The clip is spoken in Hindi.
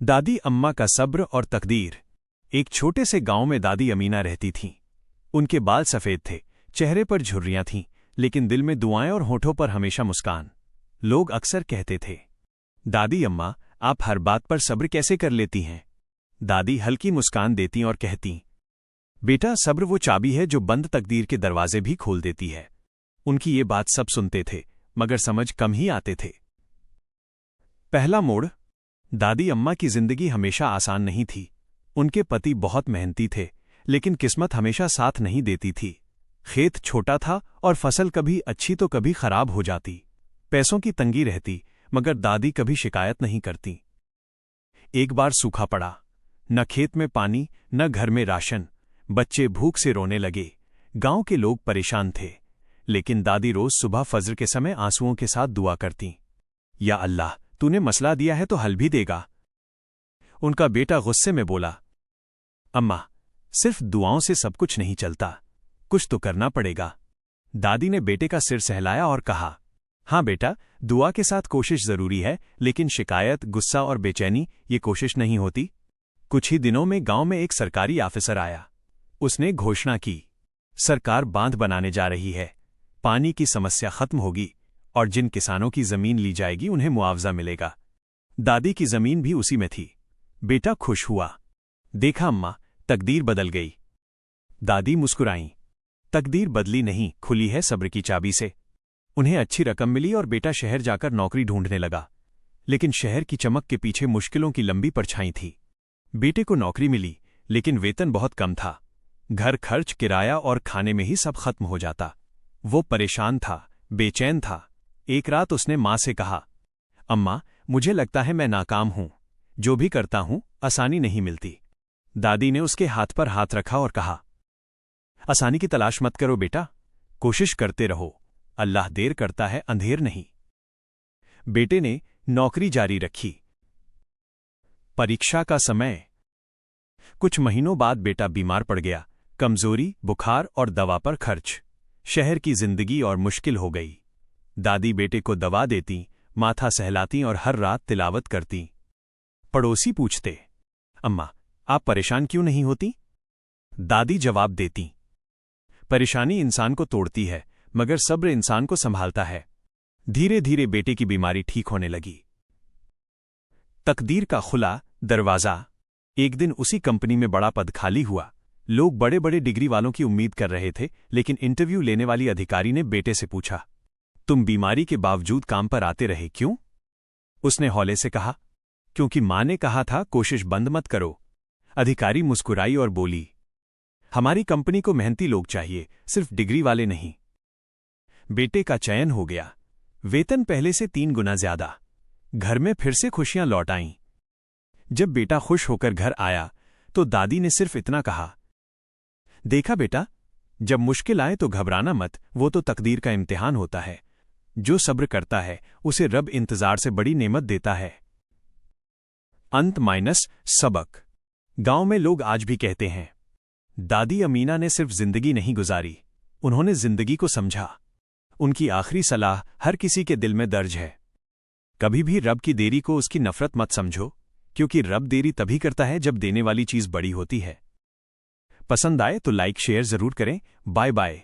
दादी अम्मा का सब्र और तकदीर। एक छोटे से गांव में दादी अमीना रहती थीं। उनके बाल सफ़ेद थे, चेहरे पर झुर्रियां थीं, लेकिन दिल में दुआएं और होठों पर हमेशा मुस्कान। लोग अक्सर कहते थे, दादी अम्मा, आप हर बात पर सब्र कैसे कर लेती हैं? दादी हल्की मुस्कान देती और कहती, बेटा, सब्र वो चाबी है जो बंद तकदीर के दरवाजे भी खोल देती है। उनकी ये बात सब सुनते थे, मगर समझ कम ही आते थे। पहला मोड़। दादी अम्मा की जिंदगी हमेशा आसान नहीं थी। उनके पति बहुत मेहनती थे, लेकिन किस्मत हमेशा साथ नहीं देती थी। खेत छोटा था और फसल कभी अच्छी तो कभी खराब हो जाती। पैसों की तंगी रहती, मगर दादी कभी शिकायत नहीं करती। एक बार सूखा पड़ा, न खेत में पानी, न घर में राशन। बच्चे भूख से रोने लगे। गांव के लोग परेशान थे, लेकिन दादी रोज सुबह फज्र के समय आंसुओं के साथ दुआ करती, या अल्लाह, तूने मसला दिया है तो हल भी देगा। उनका बेटा गुस्से में बोला, अम्मा, सिर्फ दुआओं से सब कुछ नहीं चलता, कुछ तो करना पड़ेगा। दादी ने बेटे का सिर सहलाया और कहा, हाँ बेटा, दुआ के साथ कोशिश जरूरी है, लेकिन शिकायत, गुस्सा और बेचैनी ये कोशिश नहीं होती। कुछ ही दिनों में गांव में एक सरकारी ऑफिसर आया। उसने घोषणा की, सरकार बांध बनाने जा रही है, पानी की समस्या खत्म होगी और जिन किसानों की जमीन ली जाएगी उन्हें मुआवजा मिलेगा। दादी की जमीन भी उसी में थी। बेटा खुश हुआ। देखा अम्मा, तकदीर बदल गई। दादी मुस्कुराईं। तकदीर बदली नहीं, खुली है सब्र की चाबी से। उन्हें अच्छी रकम मिली और बेटा शहर जाकर नौकरी ढूंढने लगा, लेकिन शहर की चमक के पीछे मुश्किलों की लंबी परछाई थी। बेटे को नौकरी मिली, लेकिन वेतन बहुत कम था। घर खर्च, किराया और खाने में ही सब खत्म हो जाता। वो परेशान था, बेचैन था। एक रात उसने मां से कहा, अम्मा, मुझे लगता है मैं नाकाम हूं। जो भी करता हूं, आसानी नहीं मिलती। दादी ने उसके हाथ पर हाथ रखा और कहा, आसानी की तलाश मत करो बेटा, कोशिश करते रहो। अल्लाह देर करता है, अंधेर नहीं। बेटे ने नौकरी जारी रखी। परीक्षा का समय। कुछ महीनों बाद बेटा बीमार पड़ गया। कमजोरी, बुखार और दवा पर खर्च। शहर की जिंदगी और मुश्किल हो गई। दादी बेटे को दवा देती, माथा सहलाती और हर रात तिलावत करती। पड़ोसी पूछते, अम्मा, आप परेशान क्यों नहीं होती? दादी जवाब देती, परेशानी इंसान को तोड़ती है, मगर सब्र इंसान को संभालता है। धीरे धीरे बेटे की बीमारी ठीक होने लगी। तकदीर का खुला दरवाजा। एक दिन उसी कंपनी में बड़ा पद खाली हुआ। लोग बड़े बड़े डिग्री वालों की उम्मीद कर रहे थे, लेकिन इंटरव्यू लेने वाली अधिकारी ने बेटे से पूछा, तुम बीमारी के बावजूद काम पर आते रहे क्यों? उसने हौले से कहा, क्योंकि मां ने कहा था कोशिश बंद मत करो। अधिकारी मुस्कुराई और बोली, हमारी कंपनी को मेहनती लोग चाहिए, सिर्फ डिग्री वाले नहीं। बेटे का चयन हो गया। वेतन पहले से 3 गुना ज्यादा। घर में फिर से खुशियां लौट आईं। जब बेटा खुश होकर घर आया तो दादी ने सिर्फ इतना कहा, देखा बेटा, जब मुश्किल आए तो घबराना मत, वो तो तकदीर का इम्तिहान होता है। जो सब्र करता है उसे रब इंतजार से बड़ी नेमत देता है। अंत माइनस सबक। गांव में लोग आज भी कहते हैं, दादी अमीना ने सिर्फ जिंदगी नहीं गुजारी, उन्होंने जिंदगी को समझा। उनकी आखिरी सलाह हर किसी के दिल में दर्ज है। कभी भी रब की देरी को उसकी नफरत मत समझो, क्योंकि रब देरी तभी करता है जब देने वाली चीज बड़ी होती है। पसंद आए तो लाइक शेयर जरूर करें। Bye bye.